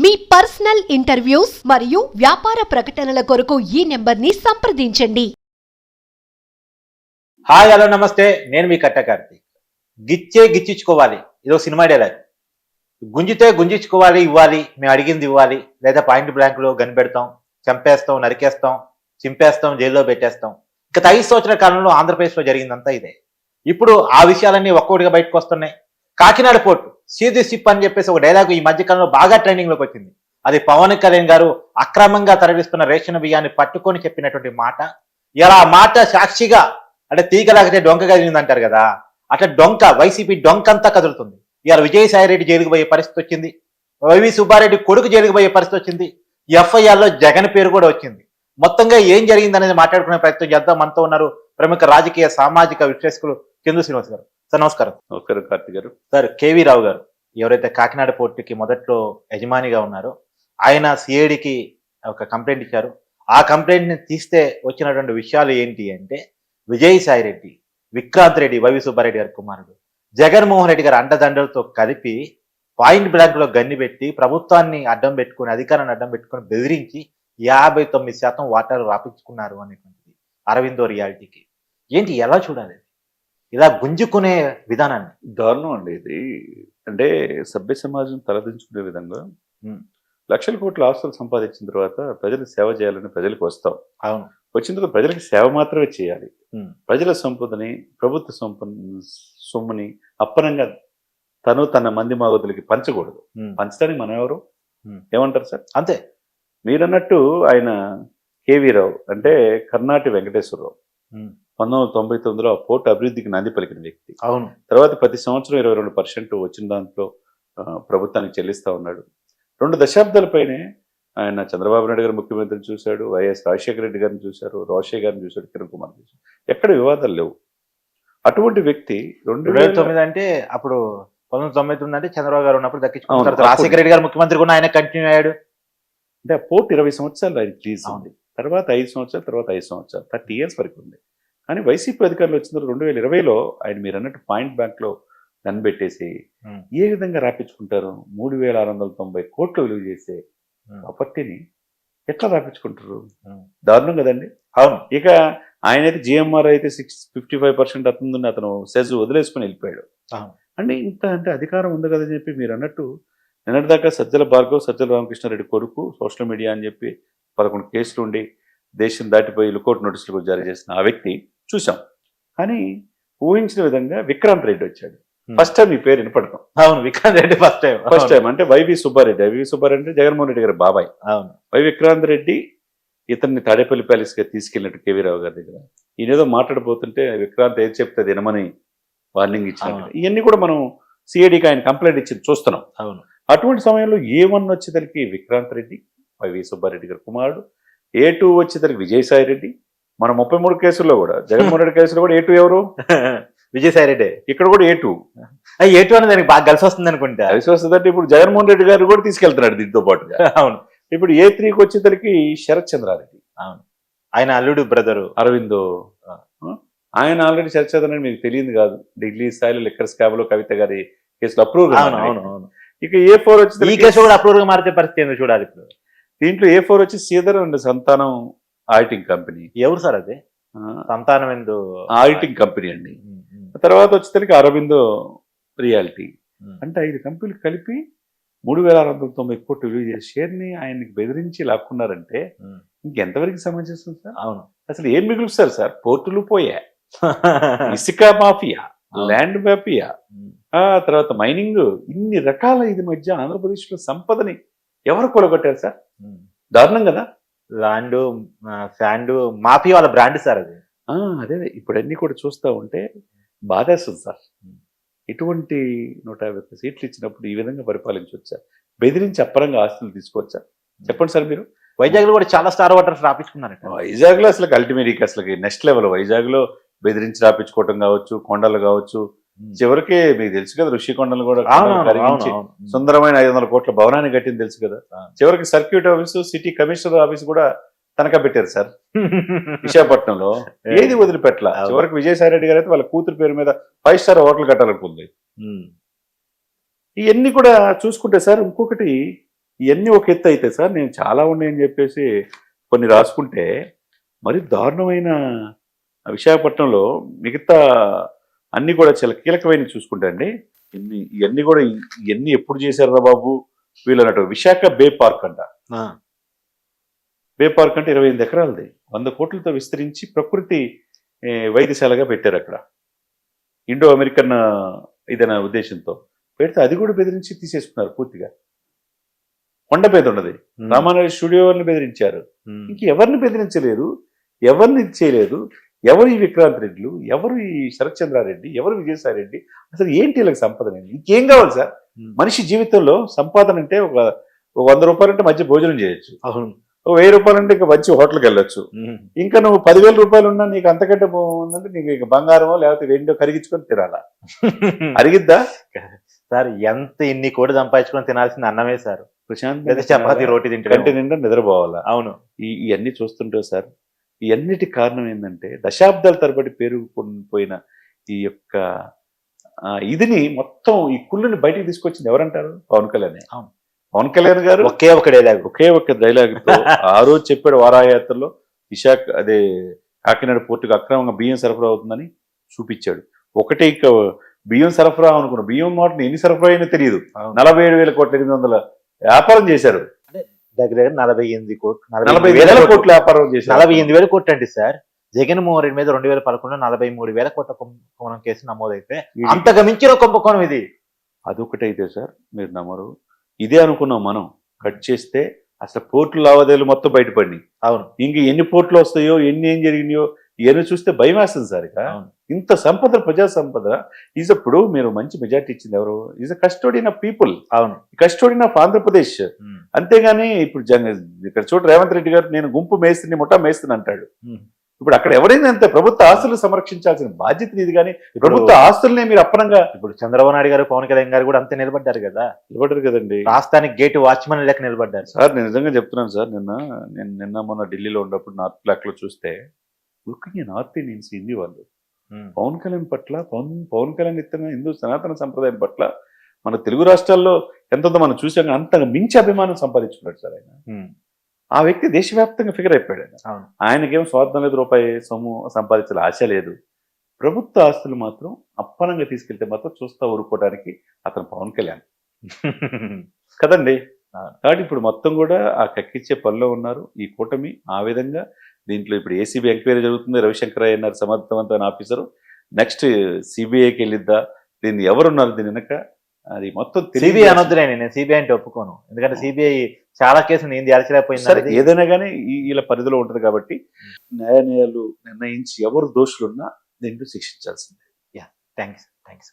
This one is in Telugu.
మీ పర్సనల్ ఇంటర్వ్యూస్ మరియు వ్యాపార ప్రకటనల కొరకు ఈ నెంబర్ని సంప్రదించండి. హాయ్ హలో నమస్తే, నేను మీ కట్ట కార్తీక్. గిచ్చే గిచ్చించుకోవాలి, ఇదో సినిమా డైలాగ్. గుంజితే గుంజించుకోవాలి, ఇవ్వాలి, మేము అడిగింది ఇవ్వాలి, లేదా పాయింట్ బ్లాంక్లో గన్ పెడతాం, చంపేస్తాం, నరికేస్తాం, చింపేస్తాం, జైల్లో పెట్టేస్తాం. గత 5 సంవత్సరాల కాలంలో ఆంధ్రప్రదేశ్లో జరిగిందంతా ఇదే. ఇప్పుడు ఆ విషయాలన్నీ ఒక్కొక్కటిగా బయటకు వస్తున్నాయి. కాకినాడ పోర్టు సీది సిప్ అని చెప్పేసి ఒక డైలాగ్ ఈ మధ్యకాలంలో బాగా ట్రెండింగ్లోకి వచ్చింది. అది పవన్ కళ్యాణ్ గారు అక్రమంగా తరలిస్తున్న రేషన్ బియ్యాన్ని పట్టుకొని చెప్పినటువంటి మాట. ఇలా ఆ మాట సాక్షిగా అంటే తీగలాగితే డొంక కదిలింది అంటారు కదా, అట్లా డొంక వైసీపీ డొంకంతా కదులుతుంది. ఇవాళ విజయసాయి రెడ్డి జైలుకు పోయే పరిస్థితి వచ్చింది, వైవి సుబ్బారెడ్డి కొడుకు జైలుకు పోయే పరిస్థితి వచ్చింది, ఎఫ్ఐఆర్లో జగన్ పేరు కూడా వచ్చింది. మొత్తంగా ఏం జరిగింది అనేది మాట్లాడుకునే ప్రయత్నం చేద్దాం. మనతో ఉన్నారు ప్రముఖ రాజకీయ సామాజిక విశ్లేషకులు చందు శ్రీనివాస్ గారు. సార్ నమస్కారం. నమస్కారం కార్తీక్ గారు. సార్, కేవీ రావు గారు ఎవరైతే కాకినాడ పోర్టుకి మొదట్లో యజమానిగా ఉన్నారో ఆయన సిఐడికి ఒక కంప్లైంట్ ఇచ్చారు. ఆ కంప్లైంట్ ని తీస్తే వచ్చినటువంటి విషయాలు ఏంటి అంటే, విజయసాయి రెడ్డి, విక్రాంత్ రెడ్డి, వైవి సుబ్బారెడ్డి గారి కుమారుడు, జగన్మోహన్ రెడ్డి గారు అండదండలతో కలిపి పాయింట్ బ్లాంక్ లో గన్ని పెట్టి ప్రభుత్వాన్ని అడ్డం పెట్టుకుని, అధికారాన్ని అడ్డం పెట్టుకుని బెదిరించి 59% వాటాలు రాపించుకున్నారు అనేటువంటిది అరవిందో రియాలిటీకి. ఏంటి, ఎలా చూడాలి ఇలా గుంజుకునే విధానాన్ని? దారుణం అండి ఇది. అంటే సభ్య సమాజం తలదించుకునే విధంగా లక్షల కోట్ల ఆస్తులు సంపాదించిన తర్వాత ప్రజలకు సేవ చేయాలని ప్రజలకు వస్తాం. అవును, వచ్చిన తర్వాత ప్రజలకు సేవ మాత్రమే చేయాలి. ప్రజల సంపదని, ప్రభుత్వ సొమ్ముని అప్పనంగా తన మంది మాగతులకి పంచకూడదు. పంచడానికి మనం ఎవరు? ఏమంటారు సార్? అంతే. మీరన్నట్టు ఆయన కేవీ రావు అంటే కర్ణాటి వెంకటేశ్వరరావు 1999లో ఆ పోర్టు అభివృద్ధికి నాంది పలికిన వ్యక్తి. అవును. తర్వాత ప్రతి సంవత్సరం 22% వచ్చిన దాంట్లో ప్రభుత్వానికి చెల్లిస్తా ఉన్నాడు. 2 దశాబ్దాల పైనే ఆయన చంద్రబాబు నాయుడు గారు ముఖ్యమంత్రిని చూశాడు, వైఎస్ రాజశేఖర రెడ్డి గారిని చూశారు, రోషయ్య గారిని చూశాడు, కిరణ్ కుమార్ చూశాడు. ఎక్కడ వివాదాలు లేవు. అటువంటి వ్యక్తి 2009 అంటే అప్పుడు 1999 అంటే చంద్రబాబు గారు ఉన్నప్పుడు దక్కించుకున్నారు. రాజశేఖర రెడ్డి గారు ముఖ్యమంత్రి కూడా ఆయన కంటిన్యూ అయ్యాడు. అంటే పోర్టు 20 సంవత్సరాలు ఆయన రిలీజ్ ఉంది. తర్వాత 5 సంవత్సరాలు, తర్వాత 5 సంవత్సరాలు, 30 years వరకు ఉంది. కానీ వైసీపీ అధికారులు వచ్చిన 2020లో ఆయన మీరు అన్నట్టు పాయింట్ బ్యాంక్లో గన్ పెట్టేసి ఏ విధంగా రాపించుకుంటారు? 3690 కోట్లు విలువ చేసే ప్రాపర్టీని ఎట్లా రాపించుకుంటారు? దారుణం కదండి. అవును. ఇక ఆయన అయితే జిఎంఆర్ అయితే 55% అతుందని అతను సెజ్ వదిలేసుకుని వెళ్ళిపోయాడు. అంటే ఇంత అంటే అధికారం ఉంది కదని చెప్పి మీరు అన్నట్టు నిన్నటిదాకా సజ్జల భార్గవ్, సజ్జల రామకృష్ణారెడ్డి కొడుకు సోషల్ మీడియా అని చెప్పి 11 కేసులు ఉండి దేశం దాటిపోయి లుకౌట్ నోటీసులు జారీ చేసిన ఆ వ్యక్తి చూసాం. కానీ ఊహించిన విధంగా విక్రాంత్ రెడ్డి వచ్చాడు. ఫస్ట్ టైం ఈ పేరు వినపడతాం. అవును, విక్రాంత్ రెడ్డి ఫస్ట్ టైం. అంటే వైవి సుబ్బారెడ్డి అంటే జగన్మోహన్ రెడ్డి గారి బాబాయ్. అవును. విక్రాంత్ రెడ్డి ఇతన్ని తాడేపల్లి ప్యాలెస్ గా తీసుకెళ్ళినట్టు కేవీ రావు గారి దగ్గర ఈయనేదో మాట్లాడబోతుంటే విక్రాంత్ ఏది చెప్తే వినమని వార్నింగ్ ఇచ్చినట్టు ఇవన్నీ కూడా మనం సిఐడికి ఆయన కంప్లైంట్ ఇచ్చి చూస్తున్నాం. అవును. అటువంటి సమయంలో A1 వచ్చేసరికి విక్రాంత్ రెడ్డి, వైవి సుబ్బారెడ్డి గారి కుమారుడు, A2 వచ్చేసరికి విజయసాయి రెడ్డి. మన 33 కేసుల్లో కూడా జగన్మోహన్ రెడ్డి కేసులో కూడా A2 ఎవరు? విజయసాయి రెడ్డి. ఇక్కడ కూడా A2 అనేది దానికి బాగా కలిసి వస్తుంది అనుకుంటా. కలిసి వస్తుందంటే ఇప్పుడు జగన్మోహన్ రెడ్డి గారు కూడా తీసుకెళ్తున్నాడు దీంతో పాటుగా. అవును. ఇప్పుడు A3కి వచ్చేసరికి శరత్ చంద్రారెడ్డి. అవును, ఆయన అల్లుడు బ్రదరు అరవిందో. ఆయన ఆల్రెడీ శరత్ చంద్ర మీకు తెలియదు కాదు, ఢిల్లీ స్థాయిలో లిక్కర్ స్కామ్ లో కవిత గారి కేసులో అప్రూవ్. అవును. ఇక A4 వచ్చి ఈ కేసు కూడా అప్రూవ్ గా మారితే పరిస్థితి ఏందో చూడాలి. ఇప్పుడు దీంట్లో A4 వచ్చి శ్రీధర్ అండ్ సంతానం ఆడిటింగ్ కంపెనీ. ఎవరు సార్ అది? సంతానం ఎందు ఆడిటింగ్ కంపెనీ అండి. తర్వాత వచ్చేసరికి అరవిందో రియాలిటీ. అంటే 5 కంపెనీలు కలిపి 3690 కోట్లు విలువ చేసే షేర్ని ఆయనకి బెదిరించి లాక్కున్నారంటే ఇంకెంతవరకు సమంజసం సార్? అవును. అసలు ఏం మిగులుస్తారు సార్? పోర్టులు పోయా, ఇసుక మాఫియా, ల్యాండ్ మాఫియా, తర్వాత మైనింగ్, ఇన్ని రకాల ఇది మధ్య ఆంధ్రప్రదేశ్లో సంపదని ఎవరు కూడగొట్టారు సార్? దారుణం కదా. ల్యాండ్, శాండ్ మాఫియా వాళ్ళ బ్రాండ్ సార్ అది. అదే ఇప్పుడు అన్ని కూడా చూస్తూ ఉంటే బాధేస్తుంది సార్. ఇటువంటి 150 సీట్లు ఇచ్చినప్పుడు ఈ విధంగా పరిపాలించవచ్చా? బెదిరించి అప్పరంగా ఆస్తులు తీసుకోవచ్చా? చెప్పండి సార్ మీరు. వైజాగ్ లో కూడా చాలా స్టార్ వాటర్స్ రాపించుకున్నారు. వైజాగ్ లో అసలు అల్టిమేట్ అసలు నెక్స్ట్ లెవెల్. వైజాగ్ లో బెదిరించి రాపించుకోవటం కావచ్చు, కొండలు కావచ్చు, చివరికి మీకు తెలుసు కదా ఋషికొండలు కూడా కరిగించి సుందరమైన 500 కోట్ల భవనాన్ని కట్టింది తెలుసు కదా. చివరికి circuit office, city commissioner office కూడా తనఖా పెట్టారు సార్ విశాఖపట్నంలో. ఏది వదిలిపెట్టల. చివరికి విజయసాయి రెడ్డి గారు అయితే వాళ్ళ కూతురు పేరు మీద 5 స్టార్ హోటల్ కట్టాలనుకుంది. ఇవన్నీ కూడా చూసుకుంటే సార్ ఇంకొకటి ఇవన్నీ ఒక ఎత్తు అయితే సార్, నేను చాలా ఉన్నాయని చెప్పేసి కొన్ని రాసుకుంటే మరి దారుణమైన విశాఖపట్నంలో మిగతా అన్ని కూడా చాలా కీలకమైన చూసుకుంటే అండి, ఇవన్నీ కూడా ఇవన్నీ ఎప్పుడు చేశారా బాబు వీళ్ళు అన్నట్టు. విశాఖ బే పార్క్ అంట. బే పార్క్ అంటే 28 ఎకరాలది, 100 కోట్లతో విస్తరించి ప్రకృతి వైద్యశాలగా పెట్టారు అక్కడ. ఇండో అమెరికన్ ఇదైన ఉద్దేశంతో పెడితే అది కూడా బెదిరించి తీసేసుకున్నారు పూర్తిగా. కొండ మీద ఉన్నది, రామానాయుడు స్టూడియోని బెదిరించారు. ఇంక ఎవరిని బెదిరించలేదు, ఎవరిని ఇది చేయలేదు. ఎవరు ఈ విక్రాంత్ రెడ్డిలు, ఎవరు ఈ శరత్ చంద్రారెడ్డి, ఎవరు విజయసాయి రెడ్డి, అసలు ఏంటి వీళ్ళకి సంపాదన? ఇంకేం కావాలి సార్? మనిషి జీవితంలో సంపాదన అంటే ఒక 100 రూపాయలంటే మంచి భోజనం చేయొచ్చు, అవును. 1000 రూపాయలంటే ఇంకా మంచి హోటల్కి వెళ్ళొచ్చు. ఇంకా నువ్వు 10,000 రూపాయలు ఉన్నా నీకు అంతకంటే బాగుందంటే నీకు ఇక బంగారమో లేకపోతే వెండో కరిగించుకొని తినాలా? అరిగిద్దా సార్? ఎంత ఇన్ని కోటి సంపాదించుకొని తినాల్సింది అన్నమే సార్. ప్రశాంత్ లేదా చపాతి రోటీ తింటే కంటి నిండా నిద్రపోవాలా? అవును. ఇవన్నీ చూస్తుంటే సార్, ఇవన్నిటి కారణం ఏంటంటే దశాబ్దాల తరబడి పెరుగుపోయిన ఈ యొక్క ఇదిని మొత్తం ఈ కుళ్ళుని బయటికి తీసుకొచ్చింది ఎవరంటారు? పవన్ కళ్యాణ్. అవును. పవన్ కళ్యాణ్ గారు ఒకే ఒక డైలాగ్ ఆ రోజు చెప్పాడు వారాయాత్రలో, విశాఖ అదే కాకినాడ పోర్టుకు అక్రమంగా బియ్యం సరఫరా అవుతుందని చూపించాడు. ఒకటే ఇక బియ్యం సరఫరా అనుకున్న బియ్యం మాటను ఎన్ని సరఫరా అయినా తెలియదు. 47,800 వ్యాపారం చేశారు. దగ్గర 48 కోట్లు, 40,000 కోట్ల వ్యాపారం చేశారు. 48,000 కోట్లు అండి సార్. జగన్మోహన్ రెడ్డి మీద 2011 43,000 కోట్ల కుంభకోణం కేసు నమోదైతే అంతగా మించిన కుంభకోణం ఇది. అదొకటైతే సార్ మీరు నమ్మరు, ఇదే అనుకున్నాం మనం. కట్ చేస్తే అసలు పోర్టుల లావాదేవీలు మొత్తం బయటపడినాయి. అవును. ఇంక ఎన్ని పోర్టులు వస్తాయో, ఏం జరిగినాయో ఇవన్నీ చూస్తే భయం వేస్తుంది సార్. ఇక ఇంత సంపద, ప్రజా సంపద ఈజ్ అప్పుడు మీరు మంచి మెజార్టీ ఇచ్చింది ఎవరు? Is a custodian of people. అవును. Custodian of Andhra Pradesh. అంతేగాని ఇప్పుడు ఇక్కడ చూడ రేవంత్ రెడ్డి గారు నేను గుంపు మేస్తుంది, ముఠా మేస్తుంది అంటాడు. ఇప్పుడు అక్కడ ఎవరైనా అంతే, ప్రభుత్వ ఆస్తులు సంరక్షించాల్సిన బాధ్యత ఇది. కానీ ప్రభుత్వ ఆస్తులనే మీరు అప్పనంగా, ఇప్పుడు చంద్రబాబు నాయుడు గారు, పవన్ కళ్యాణ్ గారు కూడా అంతే నిలబడ్డారు కదా. నిలబడ్డారు కదండి. రాష్ట్రానికి గేట్ వాచ్మెన్ లెక్క నిలబడ్డారు సార్. నేను నిజంగా చెప్తున్నాను సార్, నిన్న మొన్న ఢిల్లీలో ఉన్నప్పుడు నార్త్ బ్లాక్ లో చూస్తే నార్త్ ఇండియన్స్ హిందీ వాళ్ళు పవన్ కళ్యాణ్ పట్ల, పవన్ కళ్యాణ్ ఇతర హిందూ సనాతన సంప్రదాయం పట్ల మన తెలుగు రాష్ట్రాల్లో ఎంతో మనం చూసాం, అంతగా మించి అభిమానం సంపాదించుకున్నాడు సార్ ఆయన. ఆ వ్యక్తి దేశవ్యాప్తంగా ఫిగర్ అయిపోయాడు. ఆయనకేం స్వార్థం లేదు, రూపాయి సొమ్ము సంపాదించాలి ఆశ లేదు. ప్రభుత్వ ఆస్తులు మాత్రం అప్పనంగా తీసుకెళ్తే మాత్రం చూస్తా ఊరుకోవడానికి అతను పవన్ కళ్యాణ్ కదండి. కాబట్టి ఇప్పుడు మొత్తం కూడా ఆ కక్కిచ్చే పనిలో ఉన్నారు ఈ కూటమి. ఆ విధంగా దీంట్లో ఇప్పుడు ఏసీబీ ఎంక్వైరీ జరుగుతుంది. రవిశంకర్ అయ్యన్నారు సమర్థవంతమైన ఆఫీసరు. నెక్స్ట్ సిబిఐకి వెళ్ళిద్దా, దీన్ని ఎవరున్నారు దీని వెనక, అది మొత్తం సిబిఐ అనొద్దులేండి. నేను సిబిఐ అంటే ఒప్పుకోను. ఎందుకంటే సిబిఐ చాలా కేసులు నేను అరచలేకపోయింది. ఏదైనా కానీ వీళ్ళ పరిధిలో ఉంటుంది కాబట్టి న్యాయాలు నిర్ణయించి ఎవరు దోషులున్నా దీంట్లో శిక్షించాల్సిందే. థ్యాంక్స్.